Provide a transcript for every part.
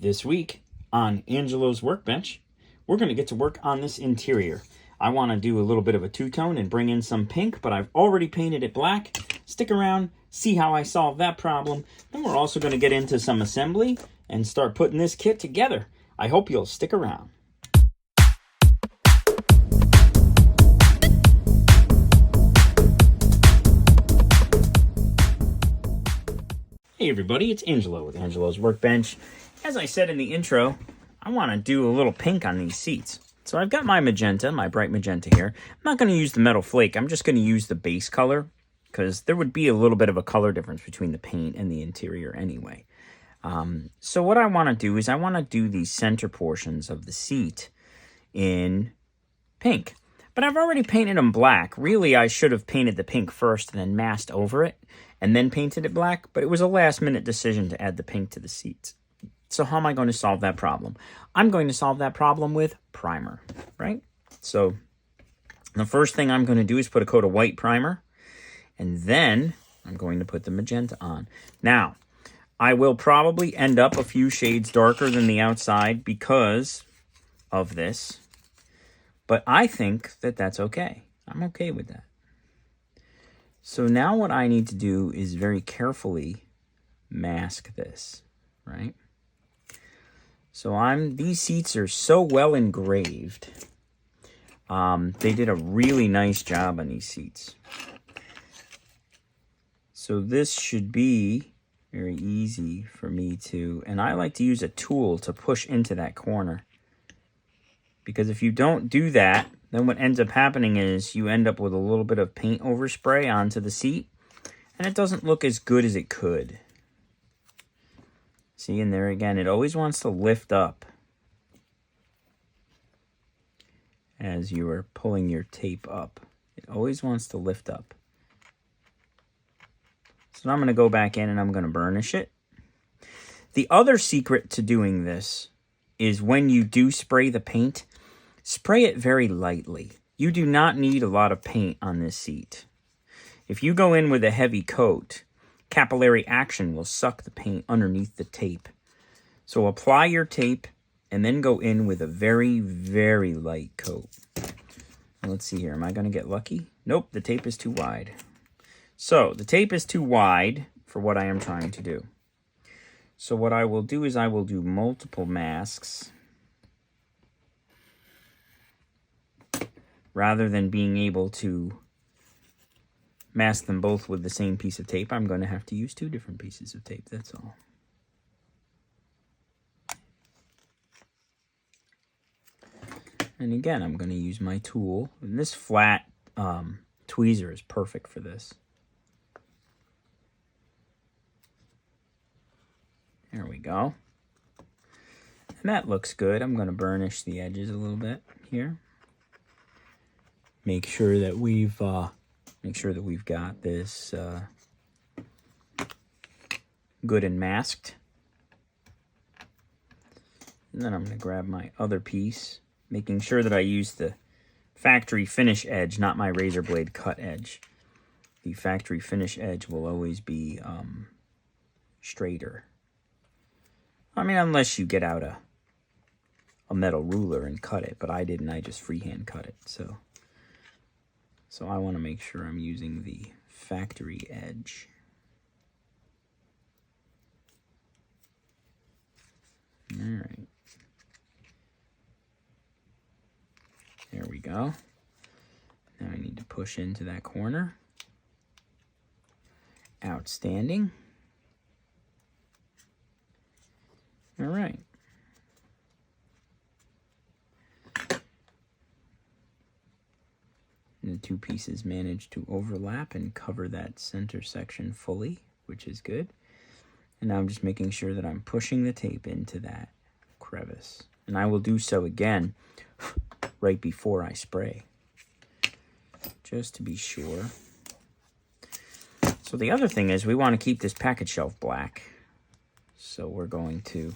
This week on Angelo's Workbench, we're going to get to work on this interior. I want to do a little bit of a two-tone and bring in some pink, but I've already painted it black. Stick around, see how I solve that problem. Then we're also going to get into some assembly and start putting this kit together. I hope you'll stick around. Hey everybody, it's Angelo with Angelo's Workbench. As I said in the intro, I want to do a little pink on these seats. So I've got my magenta, my bright magenta here. I'm not going to use the metal flake, I'm just going to use the base color, because there would be a little bit of a color difference between the paint and the interior anyway. So what I want to do is I want to do these center portions of the seat in pink. But I've already painted them black. Really, I should have painted the pink first and then masked over it and then painted it black, but it was a last-minute decision to add the pink to the seats. So how am I going to solve that problem? I'm going to solve that problem with primer, right? So the first thing I'm going to do is put a coat of white primer, and then I'm going to put the magenta on. Now, I will probably end up a few shades darker than the outside because of this, but I think that that's okay. I'm okay with that. So now what I need to do is very carefully mask this, right? So these seats are so well engraved. They did a really nice job on these seats. So this should be very easy for me to, and I like to use a tool to push into that corner. Because if you don't do that, then what ends up happening is you end up with a little bit of paint overspray onto the seat, and it doesn't look as good as it could. See, and there again, it always wants to lift up as you are pulling your tape up. It always wants to lift up. So now I'm going to go back in and I'm going to burnish it. The other secret to doing this is when you do spray the paint, spray it very lightly. You do not need a lot of paint on this seat. If you go in with a heavy coat, capillary action will suck the paint underneath the tape. So apply your tape and then go in with a very, very light coat. Let's see here. Am I going to get lucky? Nope, the tape is too wide. So the tape is too wide for what I am trying to do. So what I will do is I will do multiple masks. Rather than being able to mask them both with the same piece of tape, I'm going to have to use two different pieces of tape, that's all. And again, I'm going to use my tool. And this flat tweezer is perfect for this. There we go. And that looks good. I'm going to burnish the edges a little bit here. Make sure that we've got this good and masked. And then I'm going to grab my other piece, making sure that I use the factory finish edge, not my razor blade cut edge. The factory finish edge will always be straighter. I mean, unless you get out a metal ruler and cut it, but I didn't. I just freehand cut it, so I want to make sure I'm using the factory edge. All right. There we go. Now I need to push into that corner. Outstanding. All right. And the two pieces managed to overlap and cover that center section fully, which is good. And now I'm just making sure that I'm pushing the tape into that crevice. And I will do so again right before I spray, just to be sure. So the other thing is we want to keep this package shelf black. So we're going to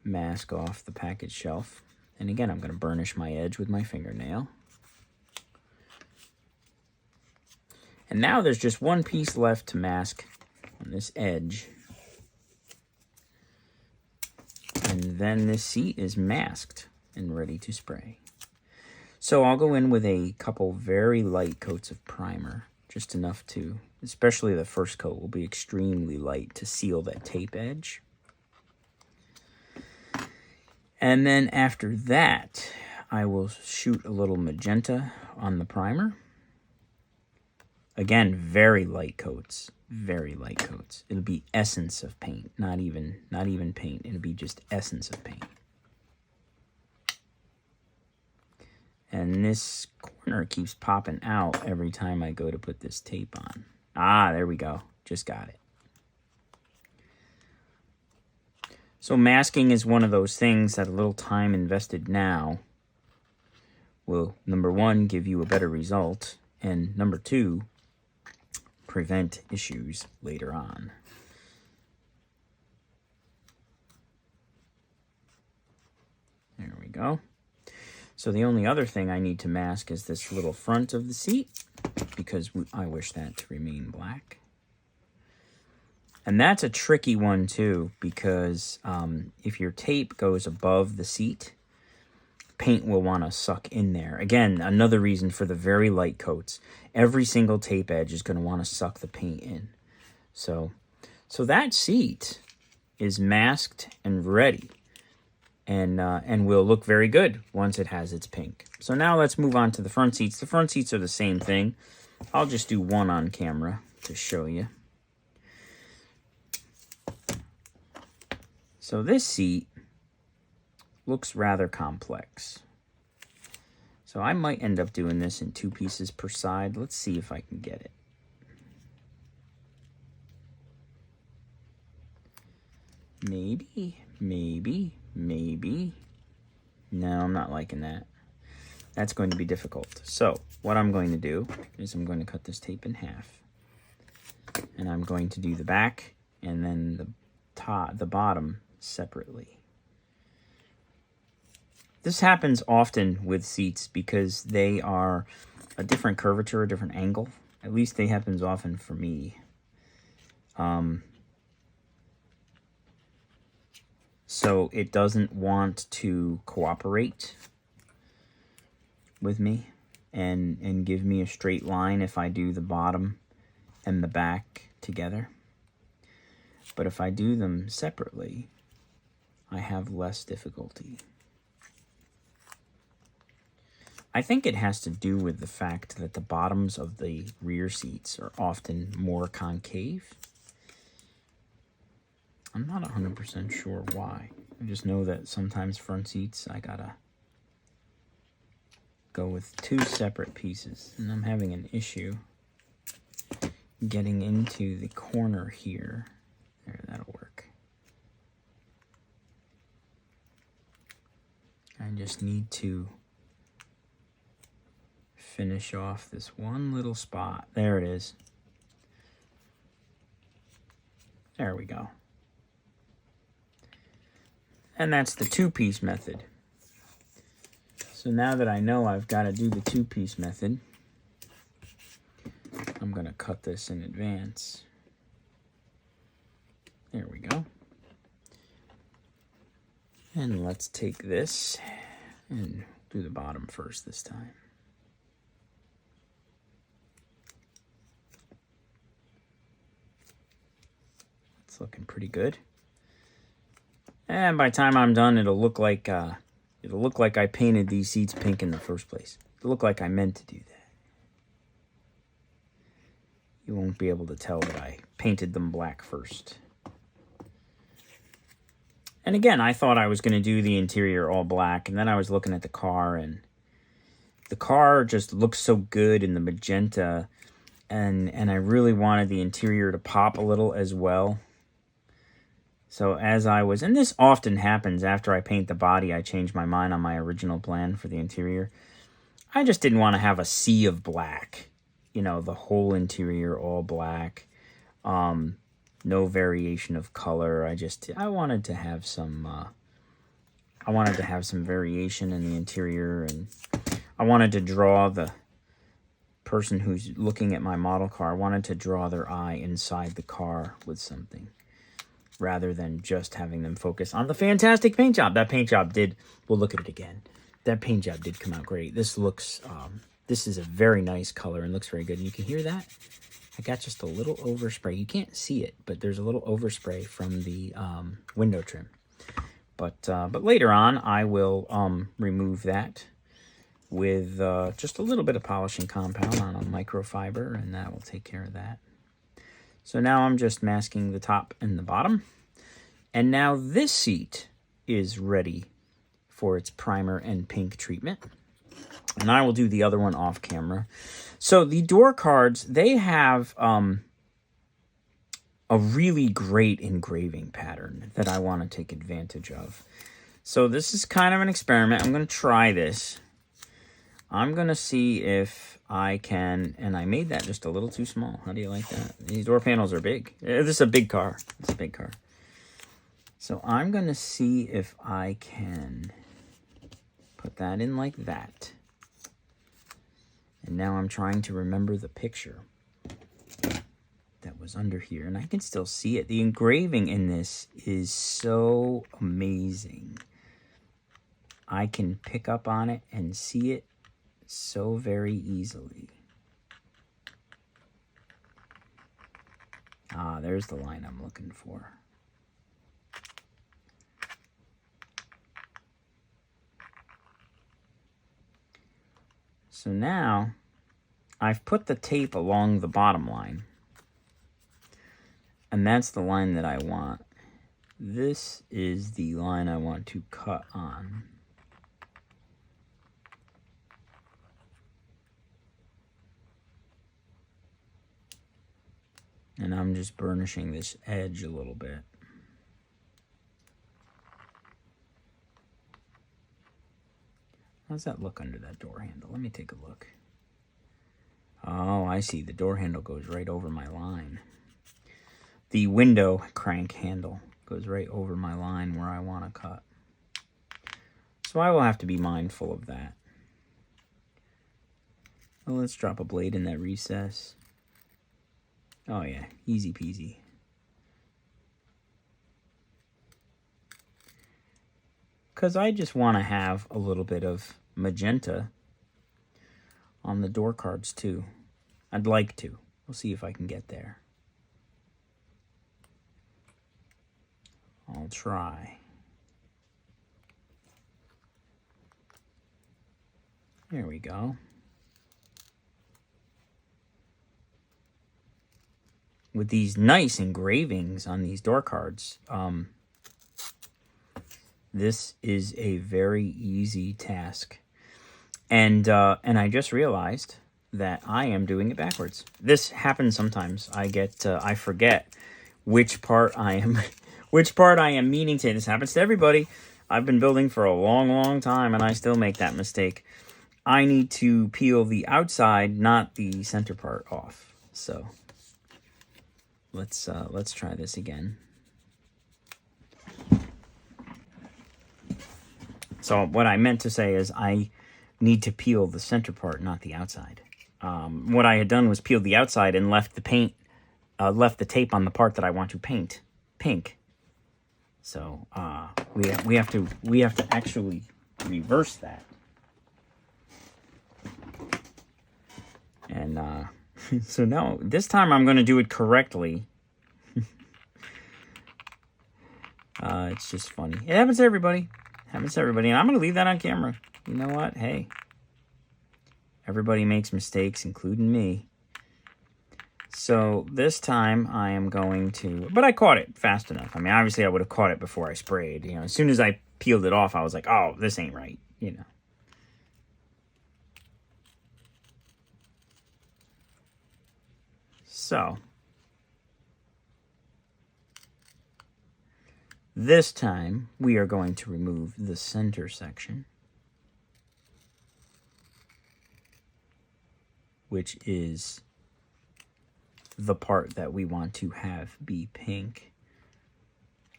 mask off the package shelf. And again, I'm going to burnish my edge with my fingernail. And now there's just one piece left to mask on this edge. then this seat is masked and ready to spray. So I'll go in with a couple very light coats of primer, just enough to, especially the first coat will be extremely light to seal that tape edge. And then after that, I will shoot a little magenta on the primer. Again, very light coats, very light coats. It'll be essence of paint, not even paint. It'll be just essence of paint. And this corner keeps popping out every time I go to put this tape on. Ah, there we go. Just got it. So masking is one of those things that a little time invested now will, number one, give you a better result, and number two, prevent issues later on. There we go. So the only other thing I need to mask is this little front of the seat, because I wish that to remain black. And that's a tricky one too, because if your tape goes above the seat, paint will want to suck in there. Again, another reason for the very light coats. Every single tape edge is going to want to suck the paint in. So that seat is masked and ready. And will look very good once it has its pink. So now let's move on to the front seats. The front seats are the same thing. I'll just do one on camera to show you. So this seat looks rather complex. So I might end up doing this in 2 pieces per side. Let's see if I can get it. Maybe. No, I'm not liking that. That's going to be difficult. So what I'm going to do is I'm going to cut this tape in half. And I'm going to do the back and then the bottom separately. This happens often with seats because they are a different curvature, a different angle. At least it happens often for me. So it doesn't want to cooperate with me and give me a straight line if I do the bottom and the back together. But if I do them separately, I have less difficulty. I think it has to do with the fact that the bottoms of the rear seats are often more concave. I'm not 100% sure why. I just know that sometimes front seats, I gotta go with 2 separate pieces. And I'm having an issue getting into the corner here. There, that'll work. I just need to finish off this one little spot. There it is. There we go. And that's the 2-piece method. So now that I know I've got to do the 2-piece method, I'm going to cut this in advance. There we go. And let's take this and do the bottom first this time. It's looking pretty good. And by the time I'm done, it'll look like I painted these seats pink in the first place. It'll look like I meant to do that. You won't be able to tell that I painted them black first. And again, I thought I was going to do the interior all black, and then I was looking at the car, and the car just looks so good in the magenta, and I really wanted the interior to pop a little as well. So as I was, and this often happens after I paint the body, I change my mind on my original plan for the interior. I just didn't want to have a sea of black, you know, the whole interior all black, no variation of color. I wanted to have some variation in the interior, and I wanted to draw the person who's looking at my model car. I wanted to draw their eye inside the car with something, rather than just having them focus on the fantastic paint job. That paint job did, we'll look at it again. That paint job did come out great. This looks, this is a very nice color and looks very good. And you can hear that? I got just a little overspray. You can't see it, but there's a little overspray from the window trim. But later on, I will remove that with just a little bit of polishing compound on a microfiber, and that will take care of that. So now I'm just masking the top and the bottom. And now this seat is ready for its primer and pink treatment. And I will do the other one off camera. So the door cards, they have a really great engraving pattern that I want to take advantage of. So this is kind of an experiment. I'm going to try this. I'm going to see if I can, and I made that just a little too small. How do you like that? These door panels are big. This is a big car. It's a big car. So I'm going to see if I can put that in like that. And now I'm trying to remember the picture that was under here. And I can still see it. The engraving in this is so amazing. I can pick up on it and see it so very easily. Ah, there's the line I'm looking for. So now I've put the tape along the bottom line. And that's the line that I want. This is the line I want to cut on. And I'm just burnishing this edge a little bit. How's that look under that door handle? Let me take a look. Oh, I see. The door handle goes right over my line. The window crank handle goes right over my line where I want to cut. So I will have to be mindful of that. Well, let's drop a blade in that recess. Oh yeah, easy peasy. Because I just want to have a little bit of magenta on the door cards too. I'd like to. We'll see if I can get there. I'll try. There we go. With these nice engravings on these door cards, this is a very easy task. And I just realized that I am doing it backwards. This happens sometimes. I forget which part I am meaning to. This happens to everybody. I've been building for a long, long time, and I still make that mistake. I need to peel the outside, not the center part, off. So let's try this again. So what I meant to say is I need to peel the center part, not the outside. What I had done was peel the outside and left the tape on the part that I want to paint pink. So we have to actually reverse that. And so now this time I'm going to do it correctly. It's just funny. It happens to everybody. And I'm going to leave that on camera. You know what? Hey. Everybody makes mistakes, including me. So this time I am going to... But I caught it fast enough. I mean, obviously I would have caught it before I sprayed. You know, as soon as I peeled it off, I was like, oh, this ain't right. You know. So... This time, we are going to remove the center section, which is the part that we want to have be pink,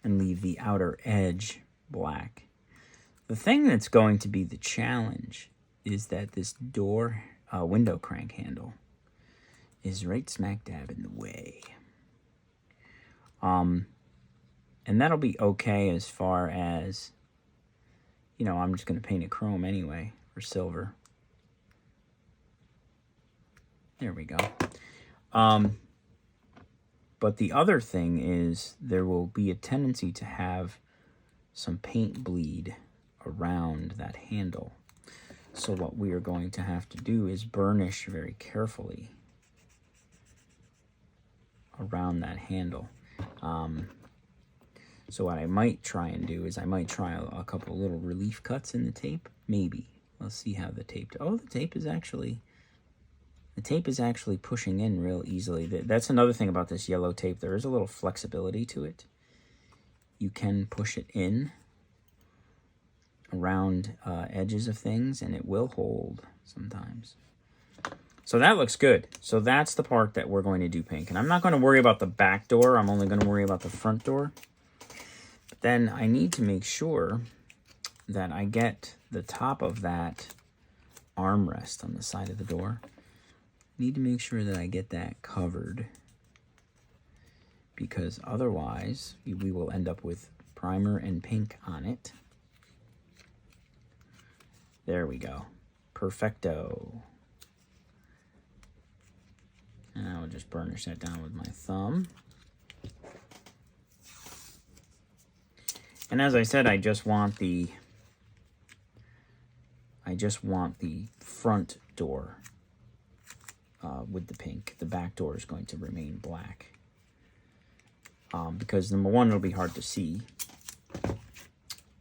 and leave the outer edge black. The thing that's going to be the challenge is that this window crank handle is right smack dab in the way. And that'll be okay as far as, you know, I'm just going to paint it chrome anyway, or silver. There we go. But the other thing is there will be a tendency to have some paint bleed around that handle. So what we are going to have to do is burnish very carefully around that handle. So what I might try and do is I might try a couple little relief cuts in the tape. Maybe. Let's see how the tape... Oh, the tape is actually pushing in real easily. That's another thing about this yellow tape. There is a little flexibility to it. You can push it in around edges of things, and it will hold sometimes. So that looks good. So that's the part that we're going to do pink. And I'm not going to worry about the back door. I'm only going to worry about the front door. But then I need to make sure that I get the top of that armrest on the side of the door. Need to make sure that I get that covered, because otherwise we will end up with primer and pink on it. There we go. Perfecto. And I will just burnish that down with my thumb. And as I said, I just want the front door with the pink. The back door is going to remain black. Because number one, it'll be hard to see.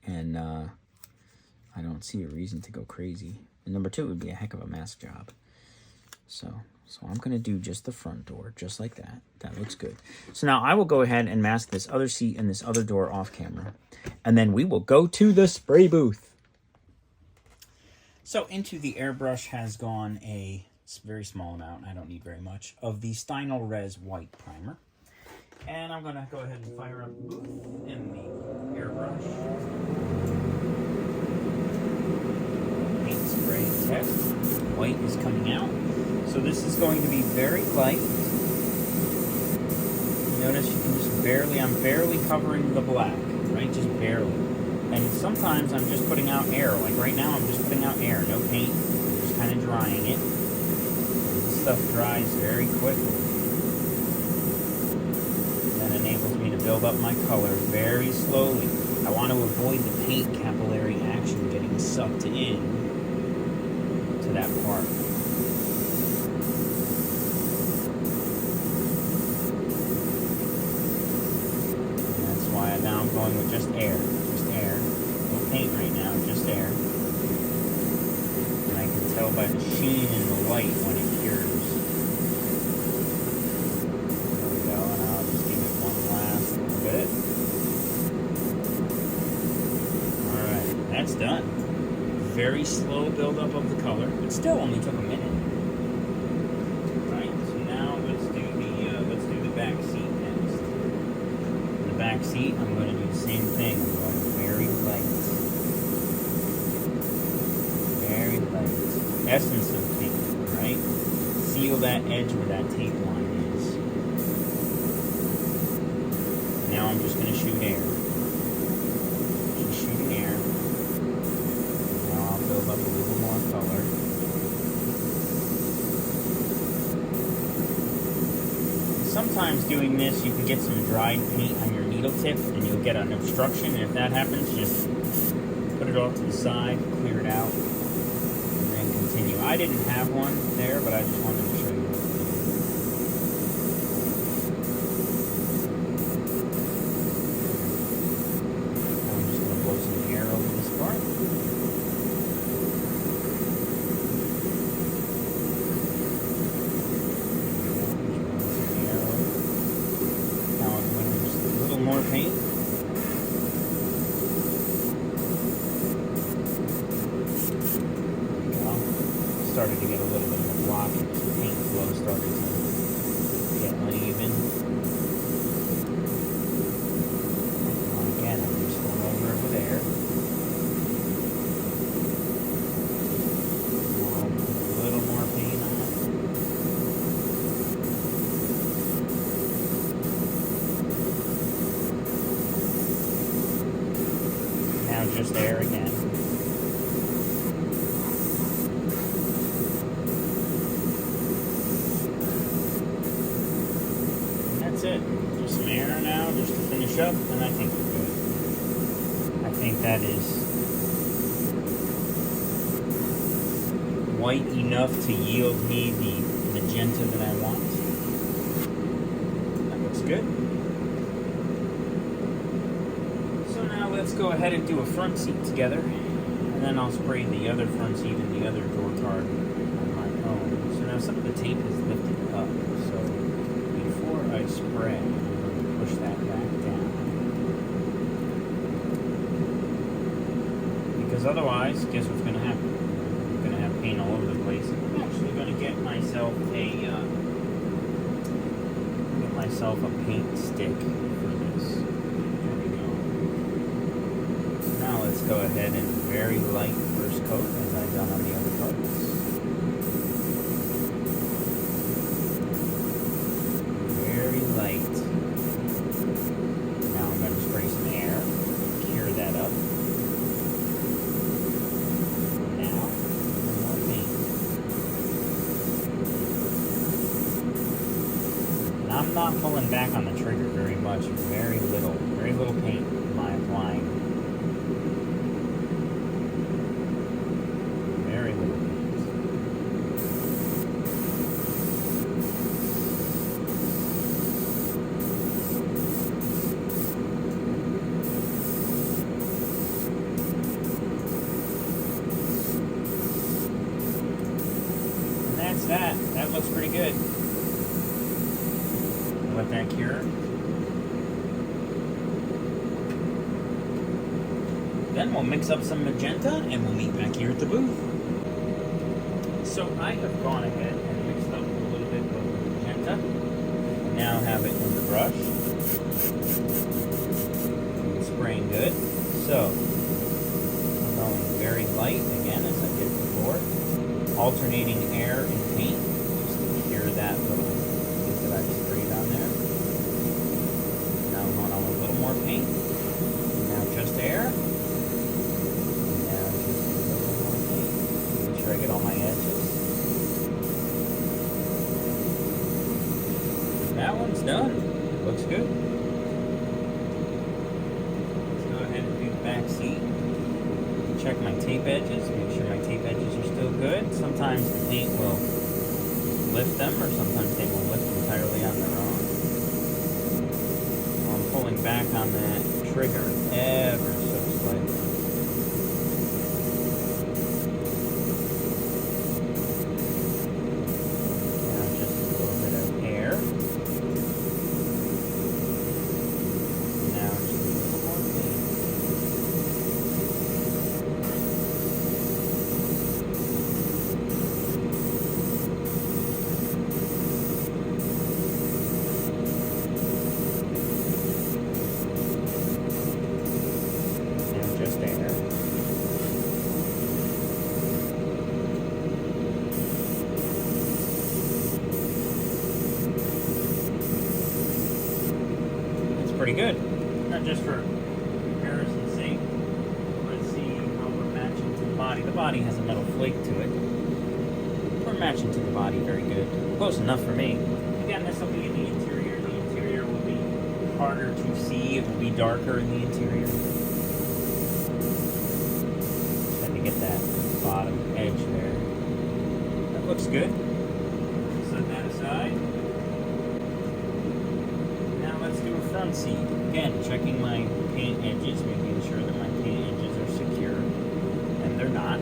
And I don't see a reason to go crazy. And number two, it would be a heck of a mask job. So I'm going to do just the front door, just like that. That looks good. So now I will go ahead and mask this other seat and this other door off camera. And then we will go to the spray booth. So into the airbrush has gone a very small amount, I don't need very much, of the Stynal Res White Primer. And I'm going to go ahead and fire up the booth in the airbrush. Paint spray test. White is coming out. So this is going to be very light. Notice you can just barely, I'm barely covering the black, right? Just barely. And sometimes I'm just putting out air. Like right now I'm just putting out air, no paint. I'm just kind of drying it. This stuff dries very quickly. That enables me to build up my color very slowly. I want to avoid the paint capillary action getting sucked in to that part. Now I'm going with just air. No paint right now, just air. And I can tell by the sheen in the light when it cures. There we go, and I'll just give it one last little bit. Alright, that's done. Very slow buildup of the color. It still only took a minute. Right, so now let's do the back seat. Back seat, I'm going to do the same thing. I'm going very light. Very light. Essence of paint, right? Seal that edge where that tape line is. Now I'm just going to shoot air. Just shooting air. Now I'll build up a little more color. Sometimes doing this, you can get some dried paint on your needle tip and you'll get an obstruction. And if that happens, just put it off to the side, clear it out, and then continue. I didn't have one there, but I just wanted to show you. I'm just going to blow some air over this part. More paint. Started to get a little bit of a blockage. The paint flow started to get uneven. Again, I'm just going over it with air. I'll put a little more paint on it. now just air again. And that's it. Just some air now, just to finish up, and I think we're good. I think that is white enough to yield me the magenta that I want. That looks good. So now let's go ahead and do a front seat together, and then I'll spray the other front seat and the other door card on my own. So now some of the tape is lifted up, so before I spray, I'm going to push that back down. Because otherwise, guess what's going to happen? I'm going to have paint all over the place. I'm actually going to get myself a paint stick for this. There we go. Now let's go ahead and very light first coat as I've done on the other parts. Very light. Now I'm going to spray some air, cure that up. Now, more paint. And I'm not pulling back on the trigger very much. Very little paint am I applying. Very little paint. And that's that. That looks pretty good. Let that cure. Then we'll mix up some magenta and we'll meet back here at the booth. So I have gone ahead and mixed up a little bit of magenta. Now have it in the brush. It's spraying good. So I'm going very light again as I did before. Alternating air and paint just to cure that little piece that I sprayed on there. Now I'm going on with a little more paint. Now just air. Make sure I get all my edges. That one's done. Looks good. Let's go ahead and do the back seat. Check my tape edges. Make sure my tape edges are still good. Sometimes the paint will lift them, or sometimes they will lift entirely on their own. I'm pulling back on that trigger ever so slightly. Pretty good. Not just for comparison's sake. Let's see how we're matching to the body. The body has a metal flake to it. We're matching to the body very good. Close enough for me. Again, this will be in the interior. The interior will be harder to see. It will be darker in the interior. Trying to get that bottom edge there. That looks good. Set that aside. Front seat. Again, checking my paint edges, making sure that my paint edges are secure, and they're not.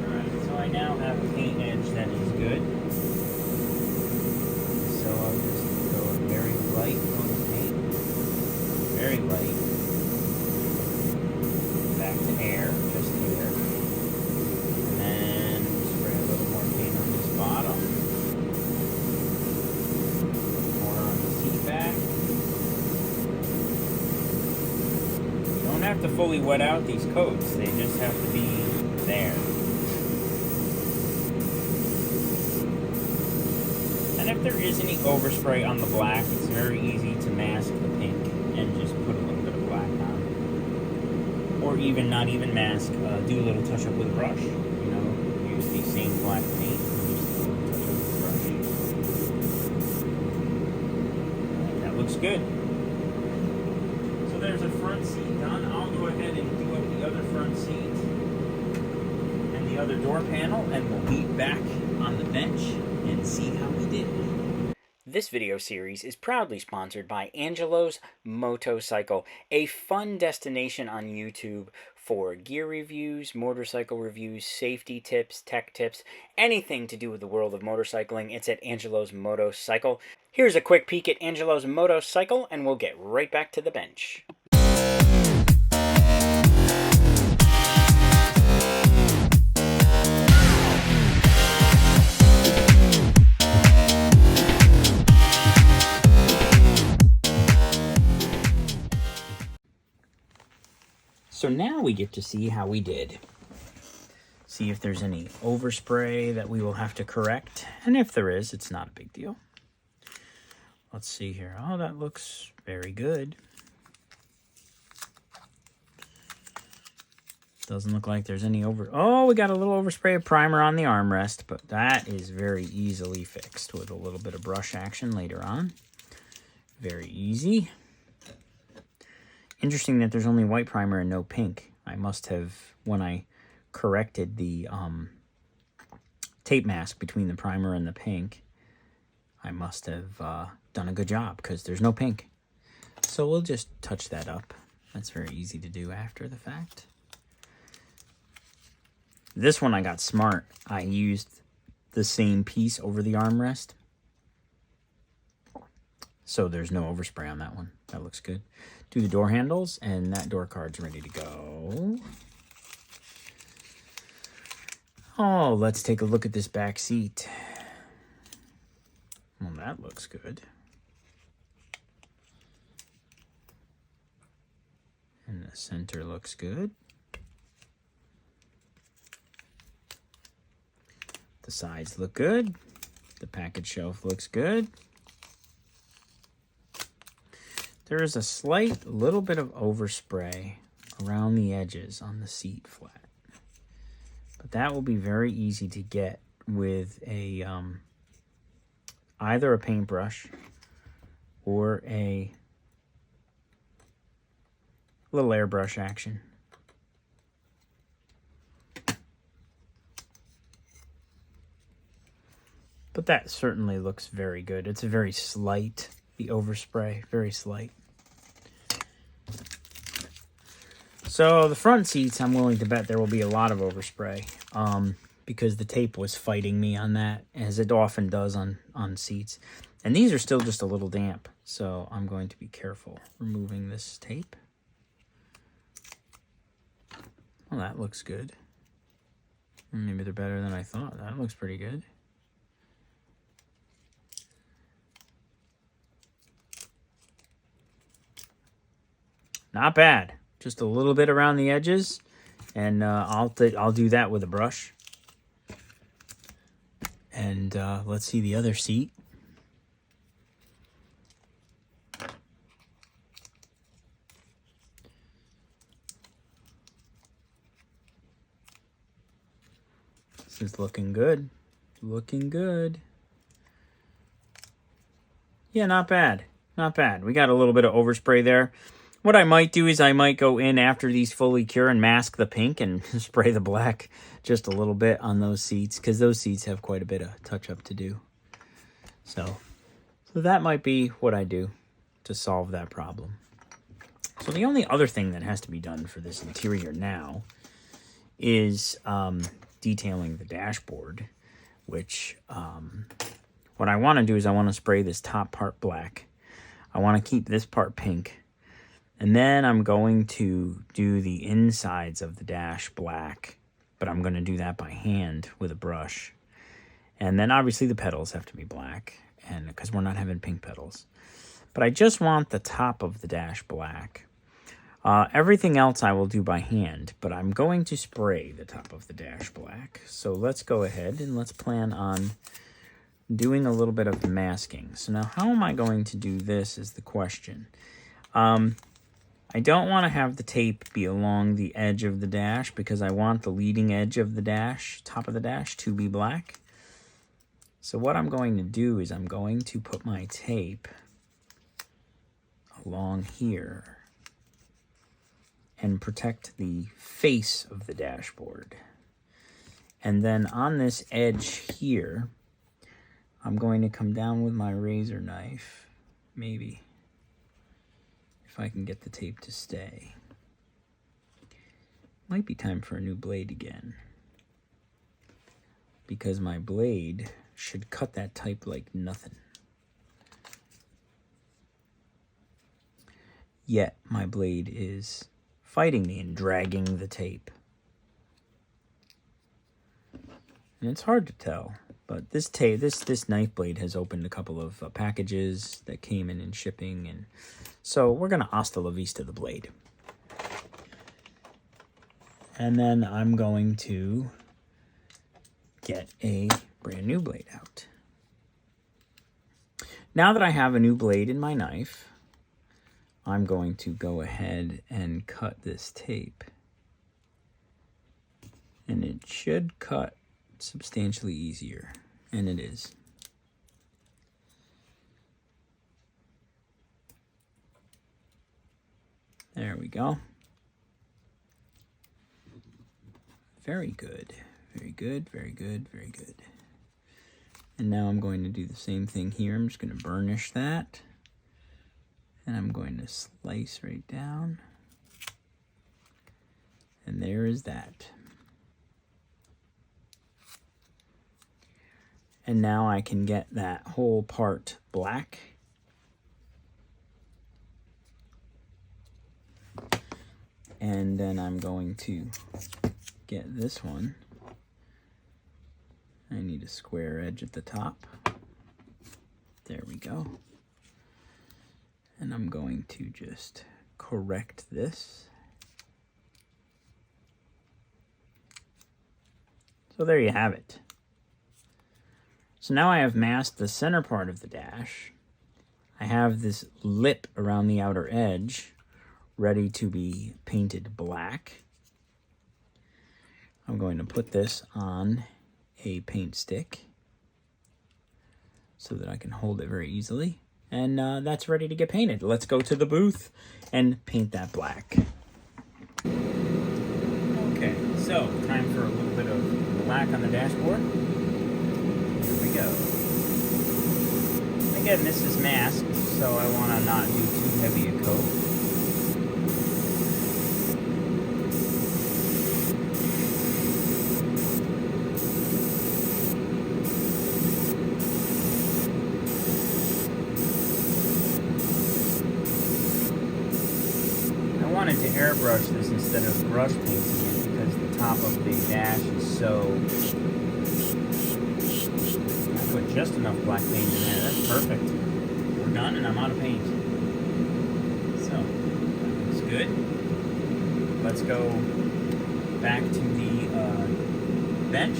Alright, so I now have a paint edge that is good. So I'll just go a very light coat of paint. Very light. Back to air, just air. And then spray a little more paint on this bottom. Have to fully wet out these coats. They just have to be there. And if there is any overspray on the black, it's very easy to mask the pink and just put a little even not even mask, do a little touch up with a brush. You know, use the same black paint and just a little touch up with a brush. That looks good. So there's a front seat done. I'll go ahead and do up the other front seat and the other door panel, and we'll meet back on the bench and see how we did. This video series is proudly sponsored by Angelo's Motorcycle, a fun destination on YouTube for gear reviews, motorcycle reviews, safety tips, tech tips, anything to do with the world of motorcycling. It's at Angelo's Motorcycle. Here's a quick peek at Angelo's Motorcycle, and we'll get right back to the bench. So now we get to see how we did. See if there's any overspray that we will have to correct. And if there is, it's not a big deal. Let's see here. Oh, that looks very good. Doesn't look like there's any Oh, we got a little overspray of primer on the armrest, but that is very easily fixed with a little bit of brush action later on. Very easy. Interesting that there's only white primer and no pink. I must have, when I corrected the tape mask between the primer and the pink, I must have done a good job because there's no pink. So we'll just touch that up. That's very easy to do after the fact. This one I got smart. I used the same piece over the armrest. So there's no overspray on that one. That looks good. Do the door handles, and that door card's ready to go. Oh, let's take a look at this back seat. Well, that looks good. And the center looks good. The sides look good. The package shelf looks good. There is a slight little bit of overspray around the edges on the seat flat. But that will be very easy to get with a either a paintbrush or a little airbrush action. But that certainly looks very good. It's a very slight, the overspray, very slight. So the front seats, I'm willing to bet there will be a lot of overspray because the tape was fighting me on that, as it often does on seats. And these are still just a little damp, so I'm going to be careful removing this tape. Well, that looks good. Maybe they're better than I thought. That looks pretty good. Not bad. Just a little bit around the edges, and I'll do that with a brush. And let's see the other seat. This is looking good. Looking good. Yeah, not bad. Not bad. We got a little bit of overspray there. What I might do is I might go in after these fully cure and mask the pink and spray the black just a little bit on those seats, because those seats have quite a bit of touch-up to do. So that might be what I do to solve that problem. So the only other thing that has to be done for this interior now is detailing the dashboard, which what I want to do is I want to spray this top part black. I want to keep this part pink. And then I'm going to do the insides of the dash black, but I'm going to do that by hand with a brush. And then obviously the pedals have to be black, and because we're not having pink pedals. But I just want the top of the dash black. Everything else I will do by hand, but I'm going to spray the top of the dash black. So let's go ahead and let's plan on doing a little bit of masking. So now how am I going to do this is the question. I don't want to have the tape be along the edge of the dash because I want the leading edge of the dash, top of the dash, to be black. So what I'm going to do is I'm going to put my tape along here and protect the face of the dashboard. And then on this edge here, I'm going to come down with my razor knife, maybe, if I can get the tape to stay. Might be time for a new blade again, because my blade should cut that tape like nothing. Yet my blade is fighting me and dragging the tape. And it's hard to tell, but this tape, this knife blade has opened a couple of packages that came in shipping, and so we're gonna hasta la vista the blade. And then I'm going to get a brand new blade out. Now that I have a new blade in my knife, I'm going to go ahead and cut this tape. And it should cut substantially easier, and it is. There we go. Very good, very good, very good, very good. And now I'm going to do the same thing here. I'm just going to burnish that, and I'm going to slice right down, and there is that. And now I can get that whole part black. And then I'm going to get this one. I need a square edge at the top. There we go. And I'm going to just correct this. So there you have it. So now I have masked the center part of the dash. I have this lip around the outer edge ready to be painted black. I'm going to put this on a paint stick so that I can hold it very easily. And that's ready to get painted. Let's go to the booth and paint that black. Okay, so time for a little bit of black on the dashboard. Go. Again, this is masked, so I want to not do too heavy a coat. I wanted to airbrush this instead of brush painting it because the top of the dash is so... Put just enough black paint in there. That's perfect. We're done and I'm out of paint. So, that looks good. Let's go back to the bench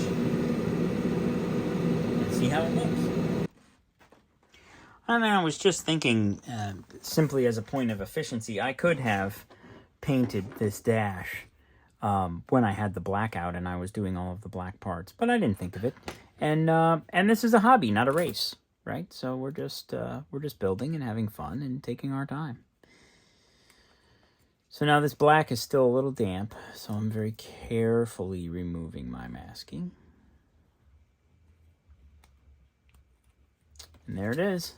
and see how it looks. And I was just thinking, simply as a point of efficiency, I could have painted this dash when I had the black out and I was doing all of the black parts, but I didn't think of it. And this is a hobby, not a race, right? So we're just building and having fun and taking our time. So now this black is still a little damp, so I'm very carefully removing my masking. And there it is.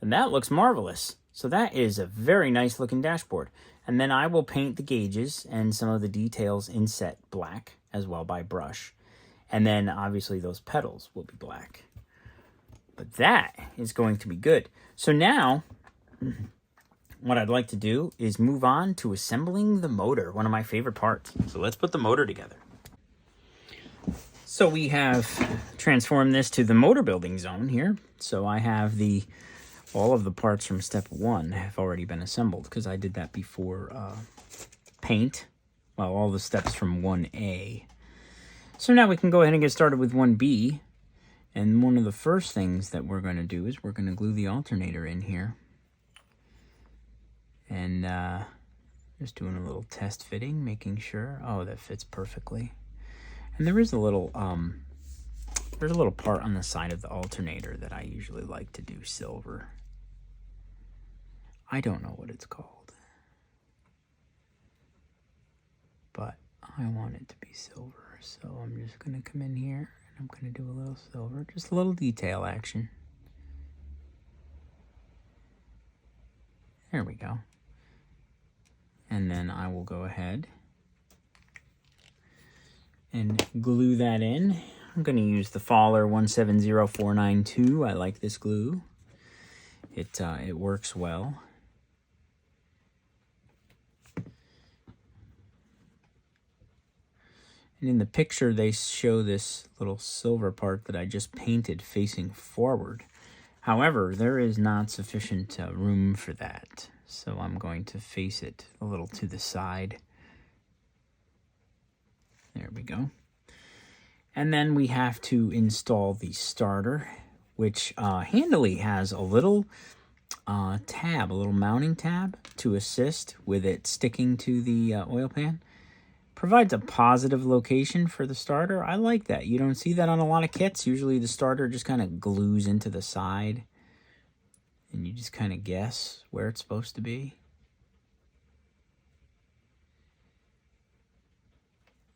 And that looks marvelous. So that is a very nice looking dashboard. And then I will paint the gauges and some of the details inset black as well by brush. And then obviously those pedals will be black. But that is going to be good. So now what I'd like to do is move on to assembling the motor, one of my favorite parts. So let's put the motor together. So we have transformed this to the motor building zone here. So I have all of the parts from step 1 have already been assembled because I did that before paint. Well, all the steps from 1A. So now we can go ahead and get started with 1B. And one of the first things that we're going to do is we're going to glue the alternator in here. And just doing a little test fitting, making sure. Oh, that fits perfectly. And there is a little there's a little part on the side of the alternator that I usually like to do silver. I don't know what it's called, but I want it to be silver. So I'm just going to come in here and I'm going to do a little silver, just a little detail action. There we go. And then I will go ahead and glue that in. I'm going to use the Faller 170492. I like this glue. It works well. And in the picture, they show this little silver part that I just painted facing forward. However, there is not sufficient room for that. So I'm going to face it a little to the side. There we go. And then we have to install the starter, which handily has a little tab, a little mounting tab to assist with it sticking to the oil pan. Provides a positive location for the starter. I like that. You don't see that on a lot of kits. Usually the starter just kind of glues into the side and you just kind of guess where it's supposed to be.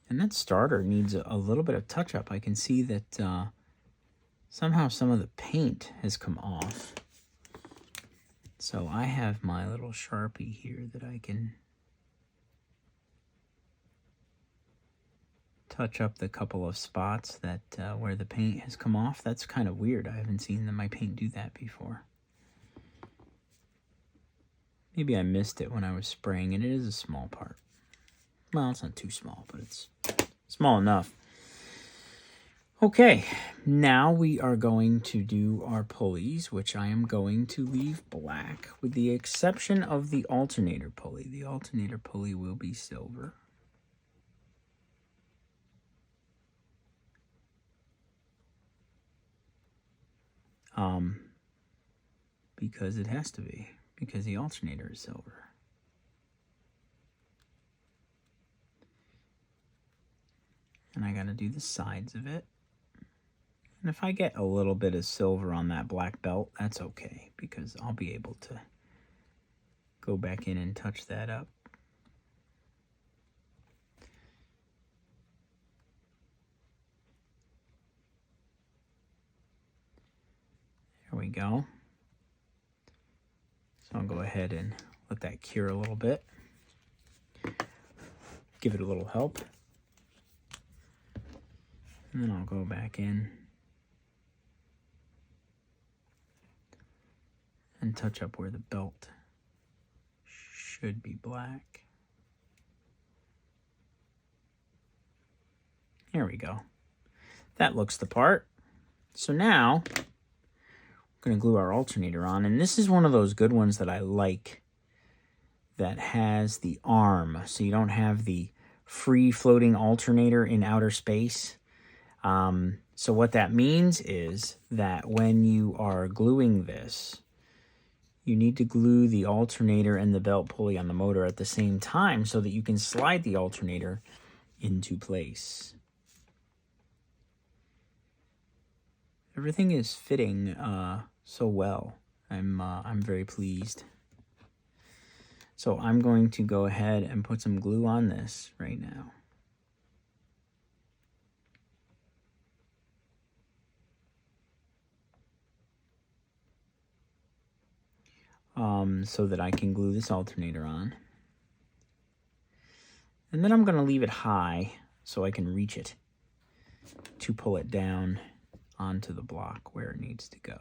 And that starter needs a little bit of touch-up. I can see that somehow some of the paint has come off. So I have my little Sharpie here that I can touch up the couple of spots that where the paint has come off. That's kind of weird. I haven't seen my paint do that before. Maybe I missed it when I was spraying it. It is a small part. Well, it's not too small, but it's small enough. Okay, now we are going to do our pulleys, which I am going to leave black, with the exception of the alternator pulley. The alternator pulley will be silver. Because it has to be, because the alternator is silver. And I got to do the sides of it. And if I get a little bit of silver on that black belt, that's okay, because I'll be able to go back in and touch that up. There we go. So I'll go ahead and let that cure a little bit. Give it a little help. And then I'll go back in and touch up where the belt should be black. There we go. That looks the part. So now we're going to glue our alternator on, and this is one of those good ones that I like that has the arm, so you don't have the free floating alternator in outer space. So what that means is that when you are gluing this, you need to glue the alternator and the belt pulley on the motor at the same time so that you can slide the alternator into place. Everything is fitting so well. I'm very pleased. So I'm going to go ahead and put some glue on this right now. So that I can glue this alternator on. And then I'm going to leave it high so I can reach it to pull it down onto the block where it needs to go.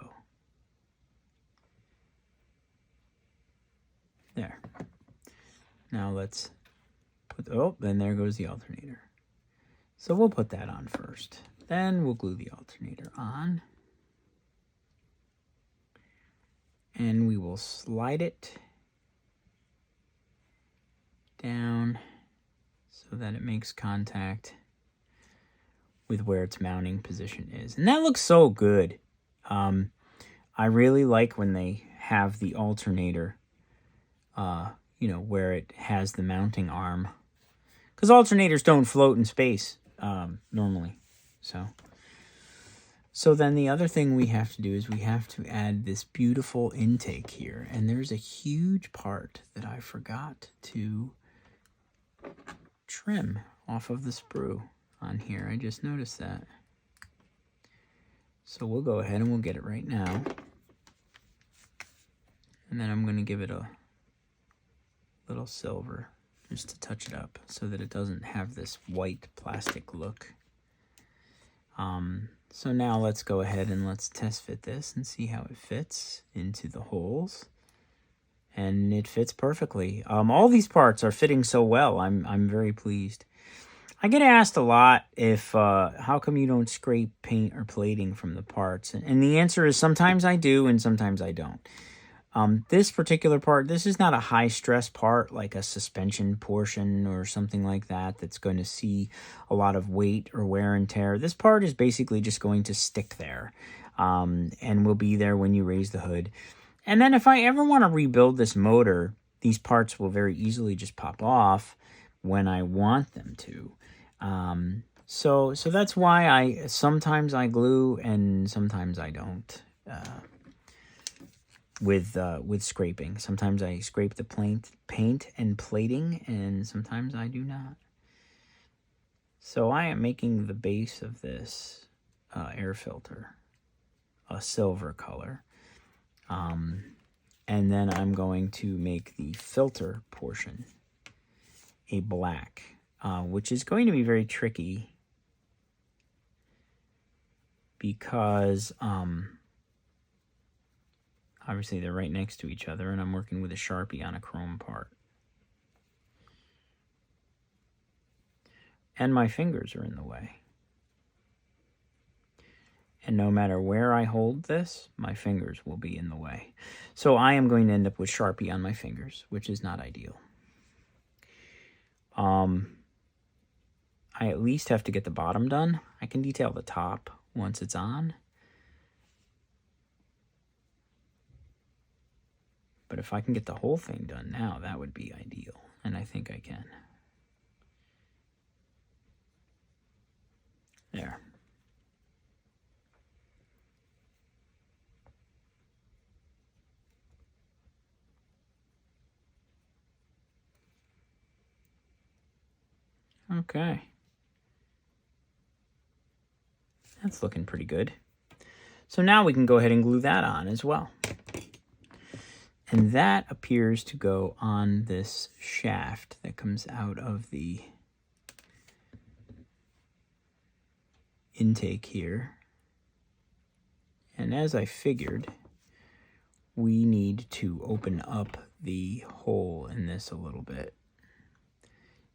There. Now let's put, oh, then there goes the alternator. So we'll put that on first. Then we'll glue the alternator on. And we will slide it down so that it makes contact with where its mounting position is. And that looks so good. I really like when they have the alternator, you know, where it has the mounting arm. Because alternators don't float in space normally. So then the other thing we have to do is we have to add this beautiful intake here. And there's a huge part that I forgot to trim off of the sprue on here. I just noticed that. So we'll go ahead and we'll get it right now. And then I'm going to give it a little silver just to touch it up so that it doesn't have this white plastic look. So now let's go ahead and let's test fit this and see how it fits into the holes. And it fits perfectly. All these parts are fitting so well. I'm very pleased. I get asked a lot if how come you don't scrape paint or plating from the parts? And the answer is sometimes I do and sometimes I don't. This particular part, this is not a high stress part like a suspension portion or something like that that's going to see a lot of weight or wear and tear. This part is basically just going to stick there and will be there when you raise the hood. And then if I ever want to rebuild this motor, these parts will very easily just pop off when I want them to. So that's why sometimes I glue and sometimes I don't. With scraping. Sometimes I scrape the paint and plating, and sometimes I do not. So I am making the base of this air filter a silver color. And then I'm going to make the filter portion a black, which is going to be very tricky because obviously they're right next to each other and I'm working with a Sharpie on a chrome part. And my fingers are in the way. And no matter where I hold this, my fingers will be in the way. So I am going to end up with Sharpie on my fingers, which is not ideal. I at least have to get the bottom done. I can detail the top once it's on. But if I can get the whole thing done now, that would be ideal. And I think I can. There. Okay. That's looking pretty good. So now we can go ahead and glue that on as well. And that appears to go on this shaft that comes out of the intake here. And as I figured, we need to open up the hole in this a little bit.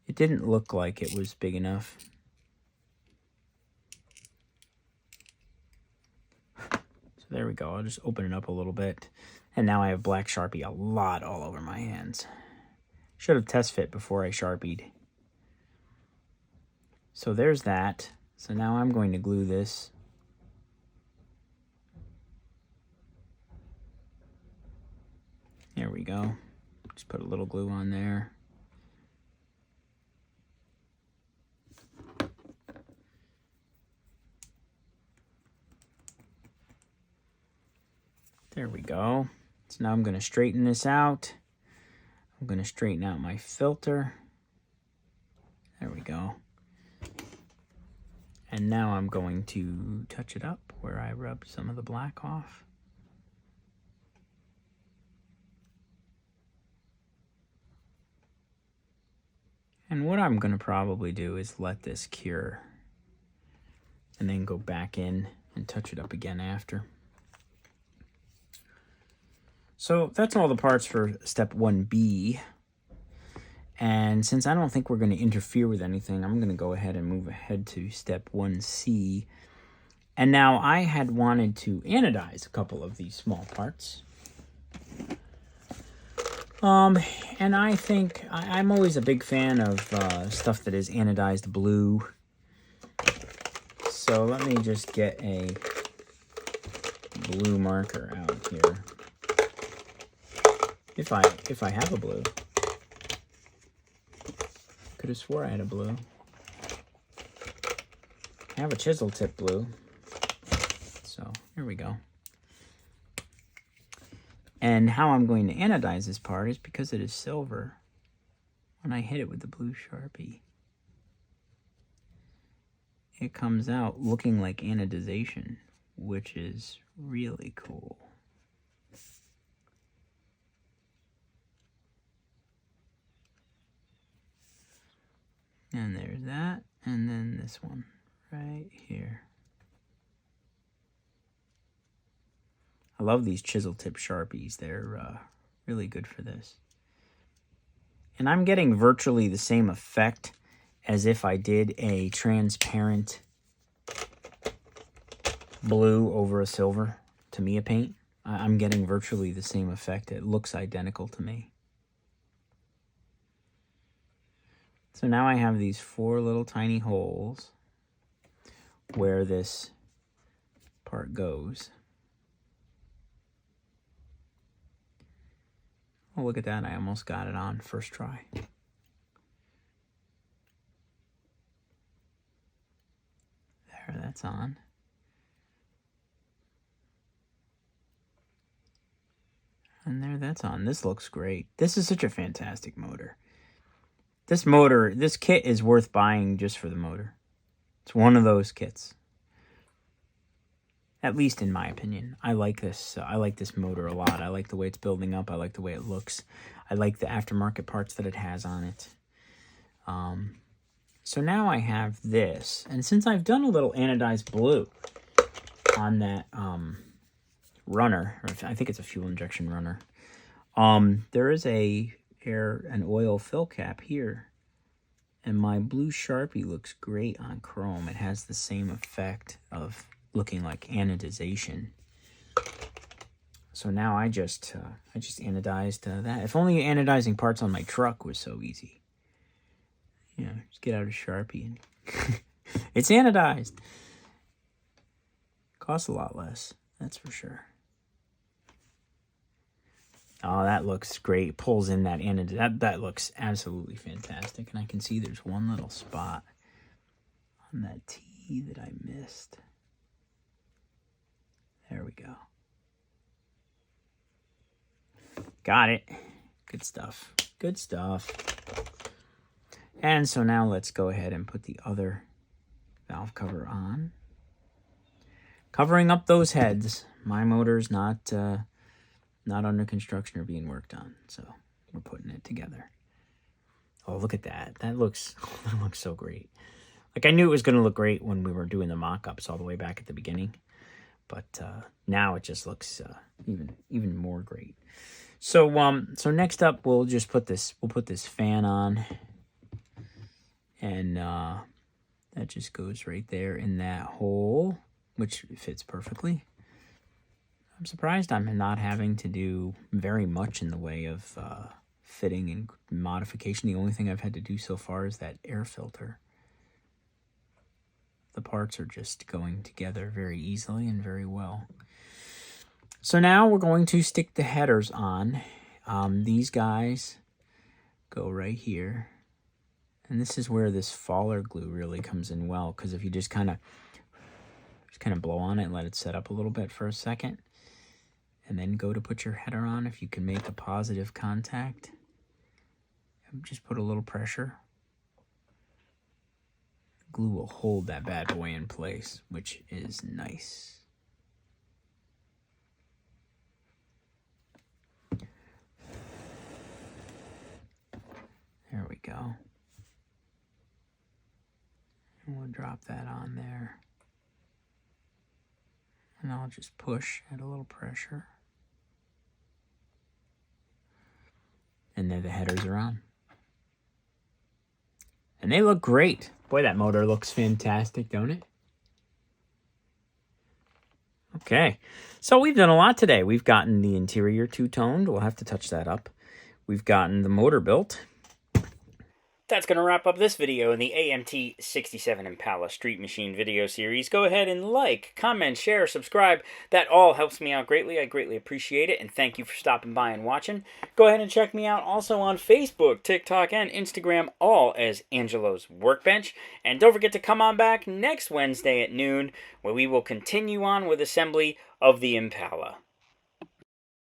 It didn't look like it was big enough. So there we go. I'll just open it up a little bit. And now I have black Sharpie a lot all over my hands. Should have test fit before I Sharpied. So there's that. So now I'm going to glue this. There we go. Just put a little glue on there. There we go. So now I'm going to straighten this out. I'm going to straighten out my filter. There we go. And now I'm going to touch it up where I rubbed some of the black off. And what I'm going to probably do is let this cure and then go back in and touch it up again after. So that's all the parts for step 1B. And since I don't think we're going to interfere with anything, I'm going to go ahead and move ahead to step 1C. And now I had wanted to anodize a couple of these small parts. And I think I'm always a big fan of stuff that is anodized blue. So let me just get a blue marker out here. If I have a blue. could have swore I had a blue. I have a chisel tip blue. So here we go. And how I'm going to anodize this part is because it is silver. When I hit it with the blue Sharpie, it comes out looking like anodization, which is really cool. And there's that, and then this one right here. I love these chisel tip Sharpies. They're really good for this. And I'm getting virtually the same effect as if I did a transparent blue over a silver Tamiya paint. I'm getting virtually the same effect. It looks identical to me. So now I have these 4 little tiny holes where this part goes. Oh, look at that. I almost got it on first try. There, that's on. And there, that's on. This looks great. This is such a fantastic motor. This kit is worth buying just for the motor. It's one of those kits. At least in my opinion. I like this motor a lot. I like the way it's building up. I like the way it looks. I like the aftermarket parts that it has on it. So now I have this. And since I've done a little anodized blue on that runner, or I think it's a fuel injection runner, there is an oil fill cap here. And my blue Sharpie looks great on chrome. It has the same effect of looking like anodization. So now I just anodized that. If only anodizing parts on my truck was so easy. You know, just get out a Sharpie and it's anodized. Costs a lot less, that's for sure. Oh, that looks great. Pulls in that anodized. That looks absolutely fantastic. And I can see there's one little spot on that T that I missed. There we go. Got it. Good stuff. Good stuff. And so now let's go ahead and put the other valve cover on. Covering up those heads. My motor's not under construction or being worked on, so we're putting it together. Oh, look at that. That looks so great. Like, I knew it was going to look great when we were doing the mock-ups all the way back at the beginning. But now it just looks even more great. So next up we'll put this fan on, and that just goes right there in that hole, which fits perfectly. I'm surprised I'm not having to do very much in the way of fitting and modification. The only thing I've had to do so far is that air filter. The parts are just going together very easily and very well. So now we're going to stick the headers on. These guys go right here. And this is where this faller glue really comes in well, because if you just kind of blow on it and let it set up a little bit for a second, and then go to put your header on, if you can make a positive contact, just put a little pressure. Glue will hold that bad boy in place, which is nice. There we go. And we'll drop that on there. And I'll just push at a little pressure. And then the headers are on. And they look great. Boy, that motor looks fantastic, don't it? Okay, so we've done a lot today. We've gotten the interior two-toned. We'll have to touch that up. We've gotten the motor built. That's going to wrap up this video in the AMT 67 Impala Street Machine video series. Go ahead and like, comment, share, subscribe. That all helps me out greatly. I greatly appreciate it, and thank you for stopping by and watching. Go ahead and check me out also on Facebook, TikTok, and Instagram, all as Angelo's Workbench. And don't forget to come on back next Wednesday at noon, where we will continue on with assembly of the Impala.